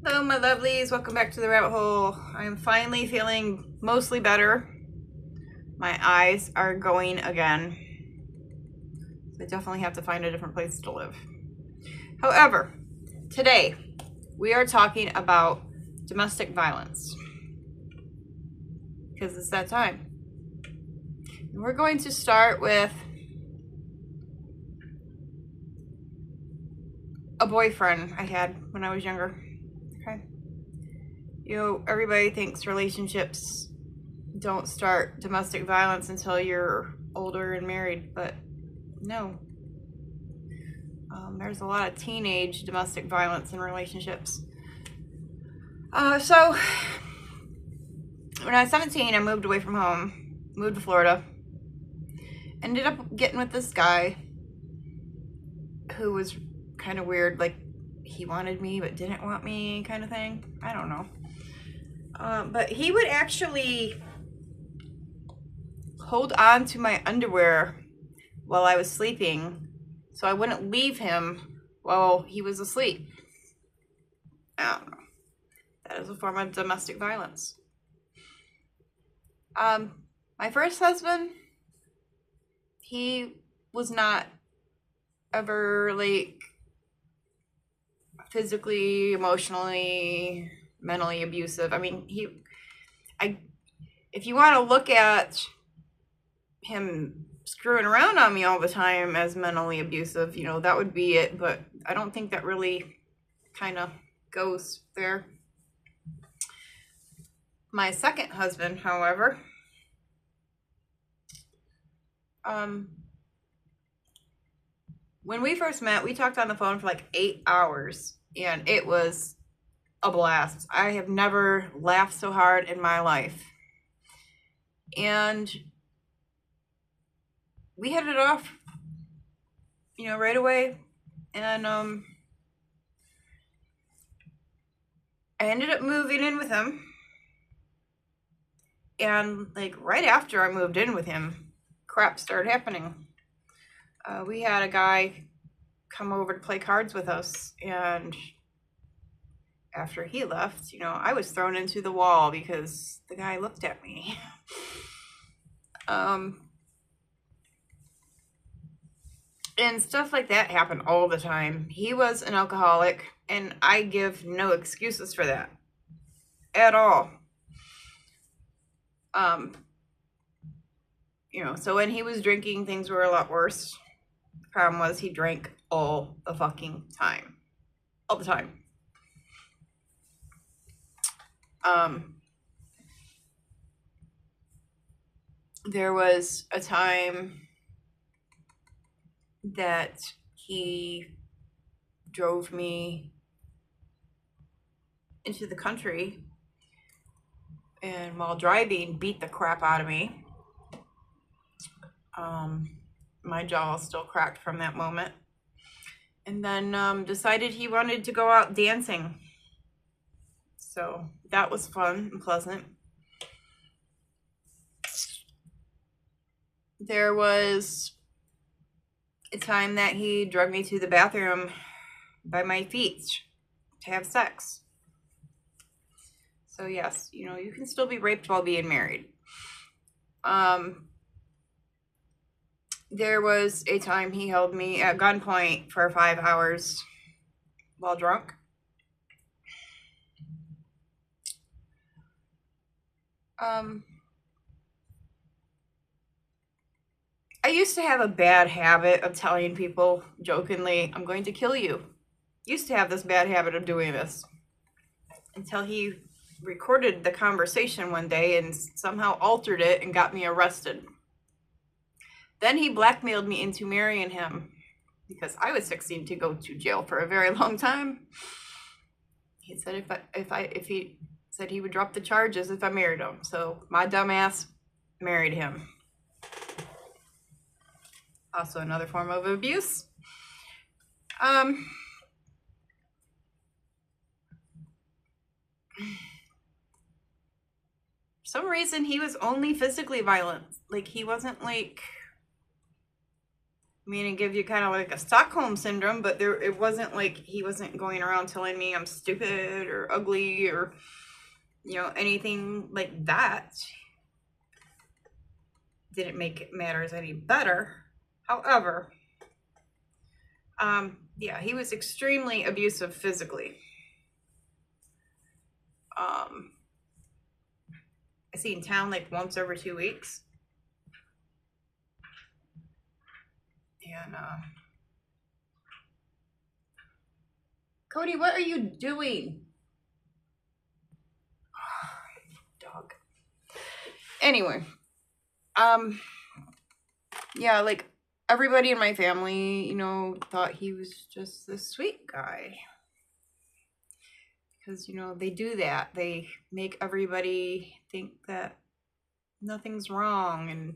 Hello, my lovelies. Welcome back to the rabbit hole. I am finally feeling mostly better. My eyes are going again. So I definitely have to find a different place to live. However, today we are talking about domestic violence because it's that time. And we're going to start with a boyfriend I had when I was younger. Okay. Everybody thinks relationships don't start domestic violence until you're older and married, but no. There's a lot of teenage domestic violence in relationships. So when I was 17, I moved away from home, moved to Florida, ended up getting with this guy who was kind of weird, like he wanted me but didn't want me kind of thing. I don't know. But he would actually hold on to my underwear while I was sleeping so I wouldn't leave him while he was asleep. I don't know. That is a form of domestic violence. My first husband, he was not ever like physically, emotionally, mentally abusive. I mean, if you want to look at him screwing around on me all the time as mentally abusive, that would be it. But I don't think that really kind of goes there. My second husband, however, when we first met, we talked on the phone for like 8 hours, and it was a blast. I have never laughed so hard in my life. And we hit it off, right away. And I ended up moving in with him. And like right after I moved in with him, crap started happening. We had a guy come over to play cards with us, and after he left, I was thrown into the wall because the guy looked at me. And stuff like that happened all the time. He was an alcoholic, and I give no excuses for that at all. So when he was drinking, things were a lot worse. The problem was he drank all the fucking time. All the time. There was a time that he drove me into the country, and while driving beat the crap out of me. My jaw is still cracked from that moment. And then decided he wanted to go out dancing. So that was fun and pleasant. There was a time that he dragged me to the bathroom by my feet to have sex. So yes, you can still be raped while being married. There was a time he held me at gunpoint for 5 hours while drunk. I used to have a bad habit of telling people jokingly, I'm going to kill you. Used to have this bad habit of doing this until he recorded the conversation one day and somehow altered it and got me arrested. Then he blackmailed me into marrying him because I was 16 to go to jail for a very long time. He said if he said he would drop the charges if I married him. So my dumbass married him. Also another form of abuse. For some reason he was only physically violent. Like he wasn't like I mean, it gives you kind of like a Stockholm syndrome, but it wasn't like he wasn't going around telling me I'm stupid or ugly or, you know, anything like that. Didn't make matters any better. However, yeah, he was extremely abusive physically. I see in town like once every 2 weeks. And, Cody, what are you doing? Dog. Anyway, yeah, like everybody in my family, you know, thought he was just this sweet guy. Because, you know, they do that. They make everybody think that nothing's wrong. And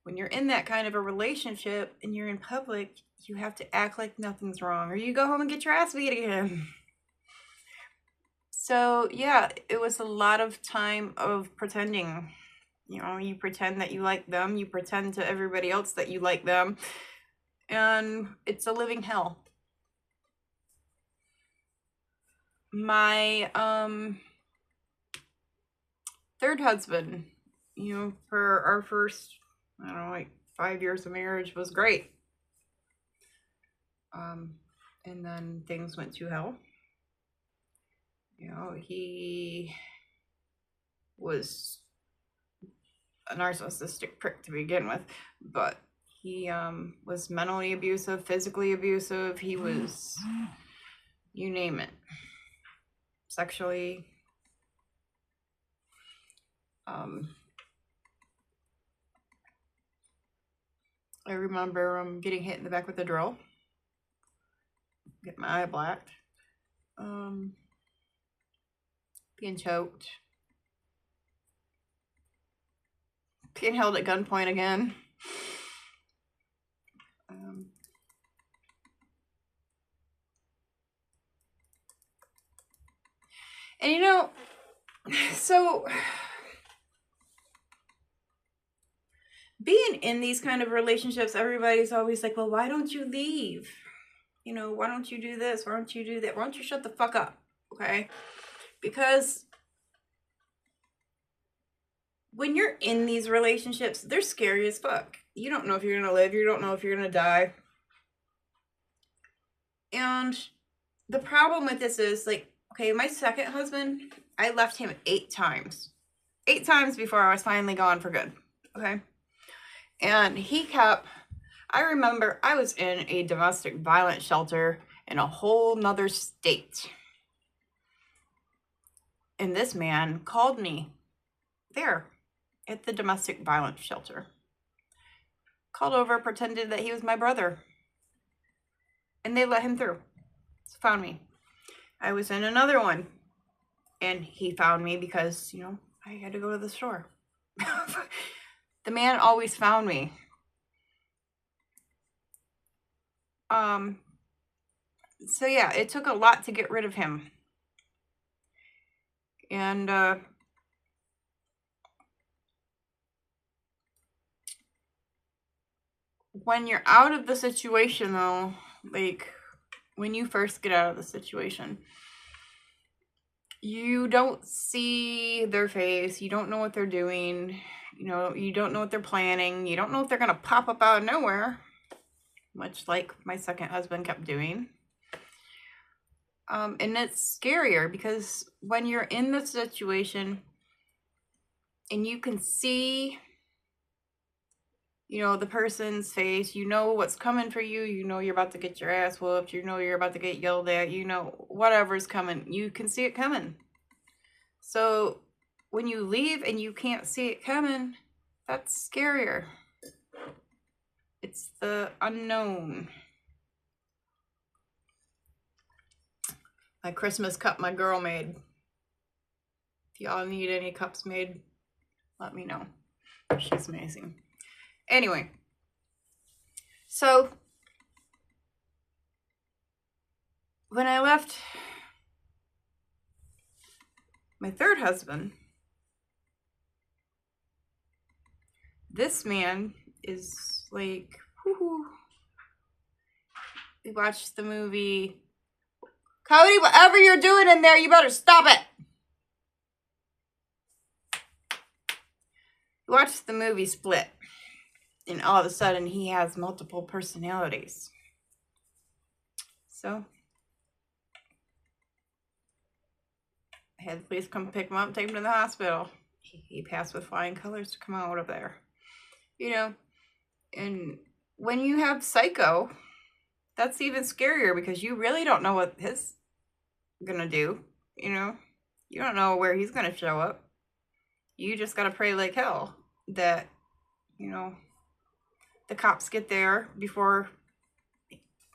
when you're in that kind of a relationship and you're in public, you have to act like nothing's wrong or you go home and get your ass beat again. So, yeah, it was a lot of time of pretending. You know, you pretend that you like them, you pretend to everybody else that you like them, and it's a living hell. My third husband, you know, for our first, I don't know, like 5 years of marriage was great. And then things went to hell. You know, he was a narcissistic prick to begin with, but he was mentally abusive, physically abusive. He was, you name it, sexually. I remember getting hit in the back with a drill, getting my eye blacked, being choked, being held at gunpoint again. And you know, so being in these kind of relationships, everybody's always like, well, why don't you leave? You know, why don't you do this? Why don't you do that? Why don't you shut the fuck up? Okay? Because when you're in these relationships, they're scary as fuck. You don't know if you're going to live. You don't know if you're going to die. And the problem with this is, like, okay, my second husband, I left him 8 times. 8 times before I was finally gone for good. Okay? And he kept, I remember I was in a domestic violence shelter in a whole nother state. And this man called me there at the domestic violence shelter. Called over, pretended that he was my brother. And they let him through. Found me. I was in another one. And he found me because, you know, I had to go to the store. The man always found me. So yeah, it took a lot to get rid of him. And when you're out of the situation though, like when you first get out of the situation, you don't see their face, you don't know what they're doing, you know, you don't know what they're planning, you don't know if they're gonna pop up out of nowhere, much like my second husband kept doing. And it's scarier because when you're in the situation and you can see, you know, the person's face, you know what's coming for you, you know you're about to get your ass whooped, you know you're about to get yelled at, you know whatever's coming, you can see it coming. So when you leave and you can't see it coming, that's scarier. It's the unknown. My Christmas cup my girl made. If y'all need any cups made, let me know. She's amazing. Anyway, so when I left my third husband, this man is like, whoo, we watched the movie. Cody, whatever you're doing in there, you better stop it. We watched the movie Split, and all of a sudden he has multiple personalities. So I had the police come pick him up, take him to the hospital. He passed with flying colors to come out of there. You know, and when you have Psycho, that's even scarier because you really don't know what he's gonna do. You know, you don't know where he's gonna show up. You just gotta pray like hell that, you know, the cops get there before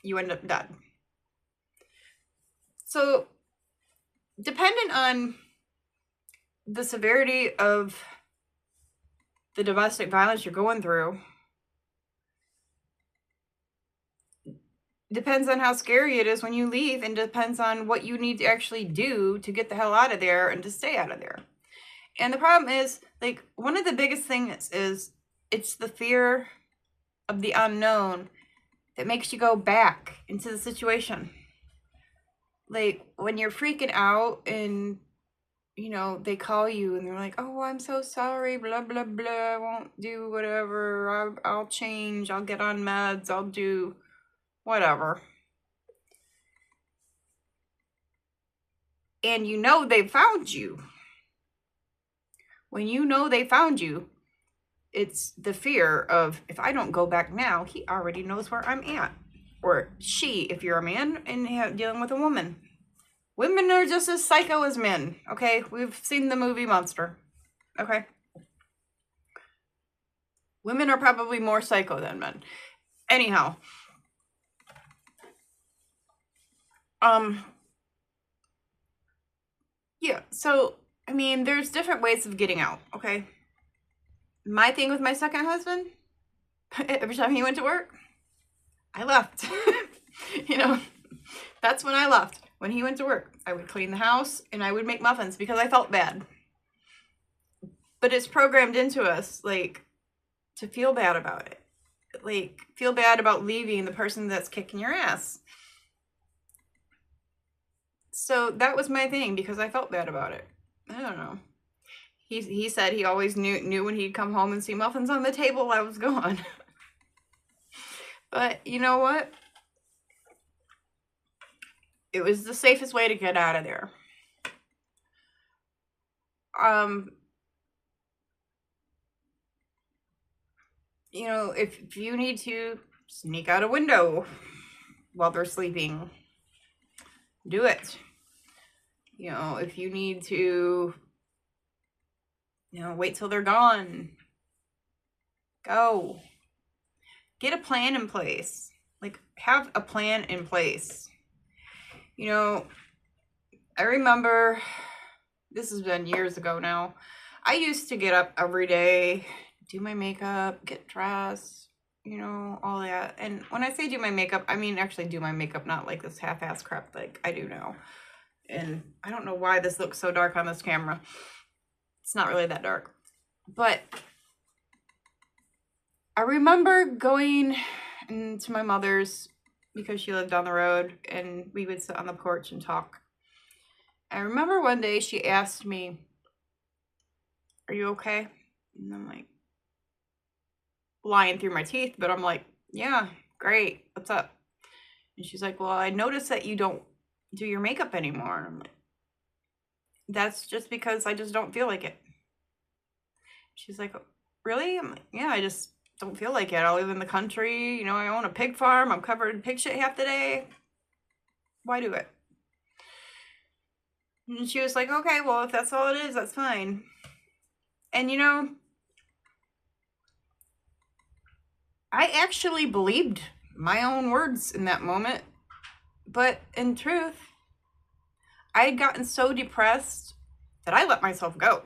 you end up dead. So, dependent on the severity of the domestic violence you're going through, depends on how scary it is when you leave, and depends on what you need to actually do to get the hell out of there and to stay out of there. And the problem is, like, one of the biggest things is it's the fear of the unknown that makes you go back into the situation. Like, when you're freaking out and, you know, they call you and they're like, oh, I'm so sorry, blah, blah, blah, I won't do whatever, I'll change, I'll get on meds, I'll do whatever. And you know they found you. When you know they found you, it's the fear of, if I don't go back now, he already knows where I'm at. Or she, if you're a man and dealing with a woman. Women are just as psycho as men, okay? We've seen the movie Monster, okay? Women are probably more psycho than men. Anyhow. Yeah, so, I mean, there's different ways of getting out, okay? My thing with my second husband, every time he went to work, I left. You know, that's when I left. When he went to work, I would clean the house and I would make muffins because I felt bad. But it's programmed into us, like, to feel bad about it. Like, feel bad about leaving the person that's kicking your ass. So that was my thing because I felt bad about it. I don't know. He said he always knew when he'd come home and see muffins on the table, I was gone. But you know what? It was the safest way to get out of there. You know, if you need to sneak out a window while they're sleeping, do it. You know, if you need to, you know, wait till they're gone, go. Get a plan in place. Like, have a plan in place. You know, I remember, this has been years ago now, I used to get up every day, do my makeup, get dressed, you know, all that. And when I say do my makeup, I mean actually do my makeup, not like this half-ass crap like I do now. And I don't know why this looks so dark on this camera. It's not really that dark. But I remember going into my mother's, because she lived down the road, and we would sit on the porch and talk. I remember one day she asked me, are you okay? And I'm like, lying through my teeth, but I'm like, yeah, great, what's up? And she's like, well, I noticed that you don't do your makeup anymore. And I'm like, that's just because I just don't feel like it. She's like, really? I'm like, yeah, I just don't feel like it. I live in the country, you know, I own a pig farm, I'm covered in pig shit half the day. Why do it? And she was like, okay, well, if that's all it is, that's fine. And you know, I actually believed my own words in that moment. But in truth, I had gotten so depressed that I let myself go.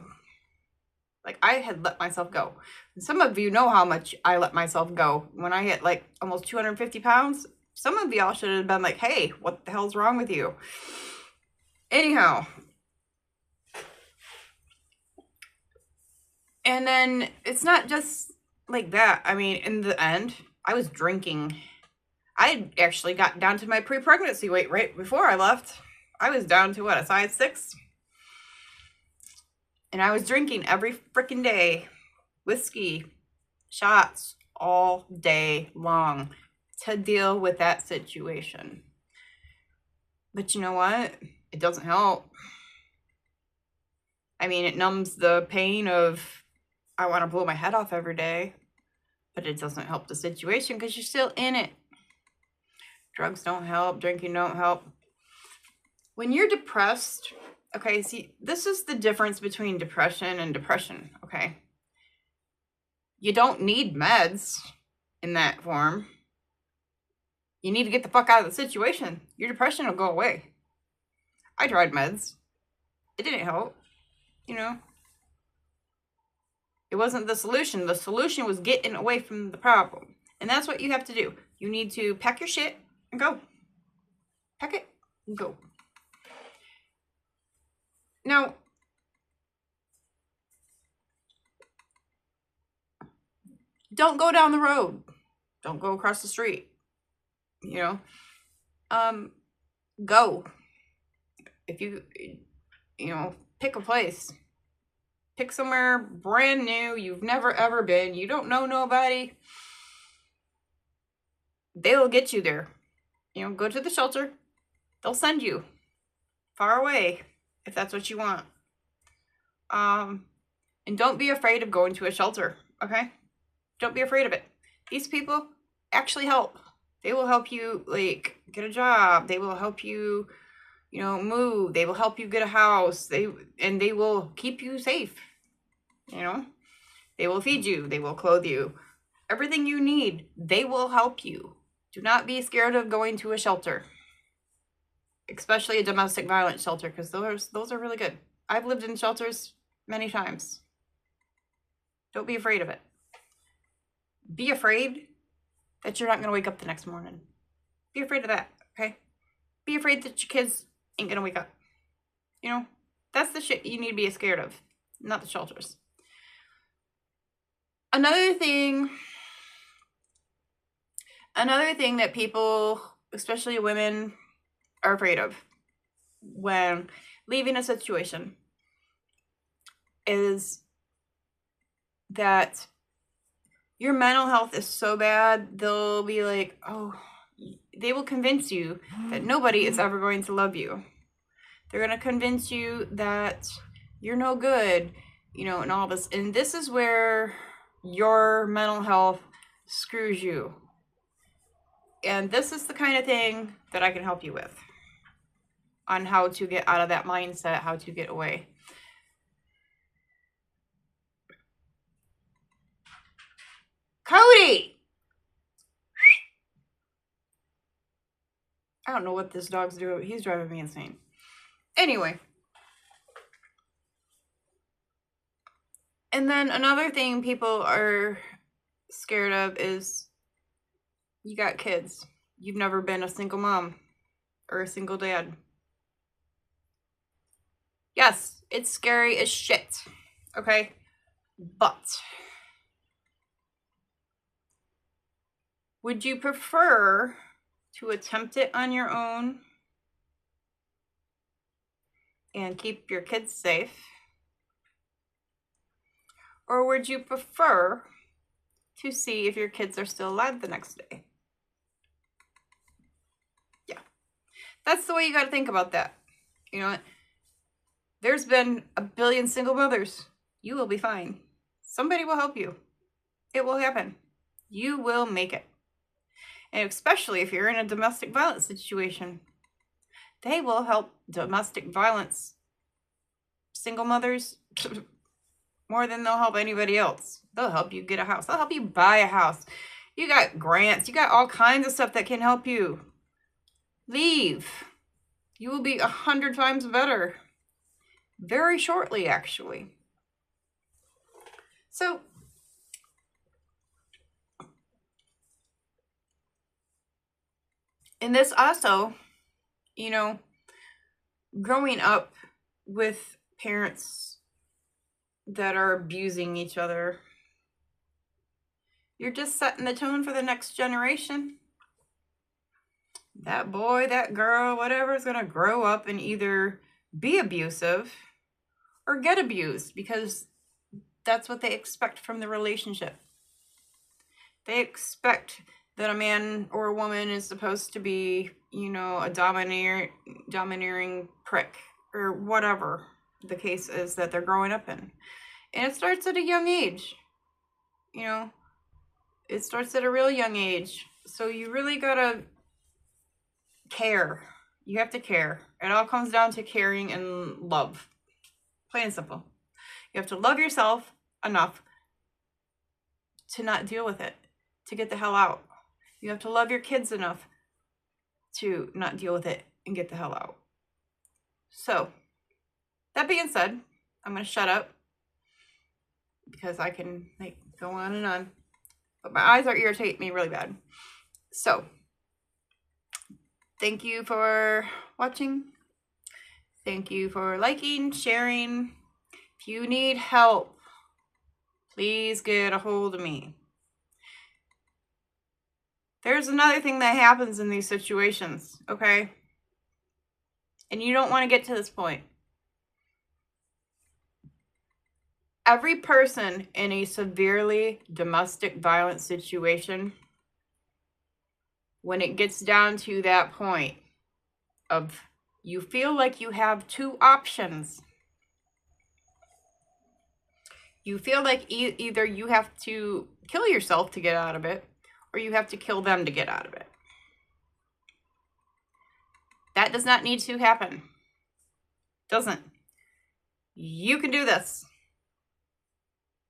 Like, I had let myself go. And some of you know how much I let myself go. When I hit like almost 250 pounds, some of y'all should have been like, hey, what the hell's wrong with you? Anyhow. And then it's not just like that. I mean, in the end, I was drinking. I actually got down to my pre-pregnancy weight right before I left. I was down to what, a size 6? And I was drinking every freaking day. Whiskey, shots, all day long to deal with that situation. But you know what? It doesn't help. I mean, it numbs the pain of, I want to blow my head off every day, but it doesn't help the situation because you're still in it. Drugs don't help. Drinking don't help. When you're depressed, okay, see, this is the difference between depression and depression, okay? You don't need meds in that form. You need to get the fuck out of the situation. Your depression will go away. I tried meds. It didn't help, you know? It wasn't the solution. The solution was getting away from the problem. And that's what you have to do. You need to pack your shit and go. Pack it and go. Now, don't go down the road. Don't go across the street. You know? Go. If you know, pick a place. Pick somewhere brand new you've never ever been. You don't know nobody. They'll get you there. You know, go to the shelter. They'll send you far away if that's what you want. And don't be afraid of going to a shelter, okay? Don't be afraid of it. These people actually help. They will help you, like, get a job. They will help you, you know, move. They will help you get a house. They will keep you safe, you know? They will feed you. They will clothe you. Everything you need, they will help you. Do not be scared of going to a shelter, especially a domestic violence shelter, because those are really good. I've lived in shelters many times. Don't be afraid of it. Be afraid that you're not going to wake up the next morning. Be afraid of that, okay? Be afraid that your kids ain't going to wake up. You know, that's the shit you need to be scared of, not the shelters. Another thing that people, especially women, are afraid of when leaving a situation is that your mental health is so bad, they'll be like, oh, they will convince you that nobody is ever going to love you. They're going to convince you that you're no good, you know, and all this. And this is where your mental health screws you. And this is the kind of thing that I can help you with on how to get out of that mindset, how to get away. Cody! I don't know what this dog's doing. He's driving me insane. Anyway. And then another thing people are scared of is you got kids. You've never been a single mom or a single dad. Yes, it's scary as shit. Okay? But would you prefer to attempt it on your own and keep your kids safe? Or would you prefer to see if your kids are still alive the next day? Yeah. That's the way you got to think about that. You know what? There's been a billion single mothers. You will be fine. Somebody will help you. It will happen. You will make it. And especially if you're in a domestic violence situation, they will help domestic violence single mothers more than they'll help anybody else. They'll help you get a house. They'll help you buy a house. You got grants. You got all kinds of stuff that can help you. Leave. You will be 100 times better. Very shortly, actually. So, and this also, you know, growing up with parents that are abusing each other, you're just setting the tone for the next generation. that boy, that girl, whatever, is going to grow up and either be abusive or get abused, because that's what they expect from the relationship. They expect that a man or a woman is supposed to be, you know, a domineering prick, or whatever the case is that they're growing up in. And it starts at a young age. You know, it starts at a real young age. So you really gotta care. You have to care. It all comes down to caring and love. Plain and simple. You have to love yourself enough to not deal with it, to get the hell out. You have to love your kids enough to not deal with it and get the hell out. So, that being said, I'm going to shut up because I can go on and on. But my eyes are irritating me really bad. So, thank you for watching. Thank you for liking, sharing. If you need help, please get a hold of me. There's another thing that happens in these situations, okay? And you don't want to get to this point. Every person in a severely domestic violence situation, when it gets down to that point of you feel like you have two options. You feel like either you have to kill yourself to get out of it, or you have to kill them to get out of it. That does not need to happen. Doesn't. You can do this.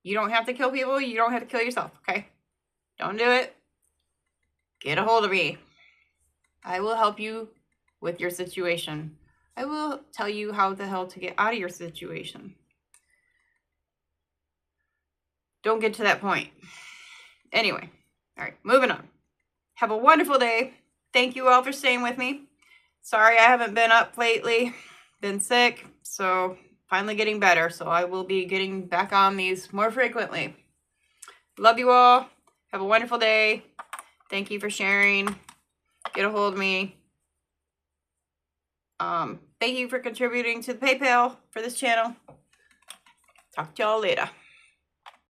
You don't have to kill people. You don't have to kill yourself, okay? Don't do it. Get a hold of me. I will help you with your situation. I will tell you how the hell to get out of your situation. Don't get to that point. Anyway, all right, moving on. Have a wonderful day. Thank you all for staying with me. Sorry I haven't been up lately. Been sick, so finally getting better. So I will be getting back on these more frequently. Love you all. Have a wonderful day. Thank you for sharing. Get a hold of me. Thank you for contributing to the PayPal for this channel. Talk to y'all later.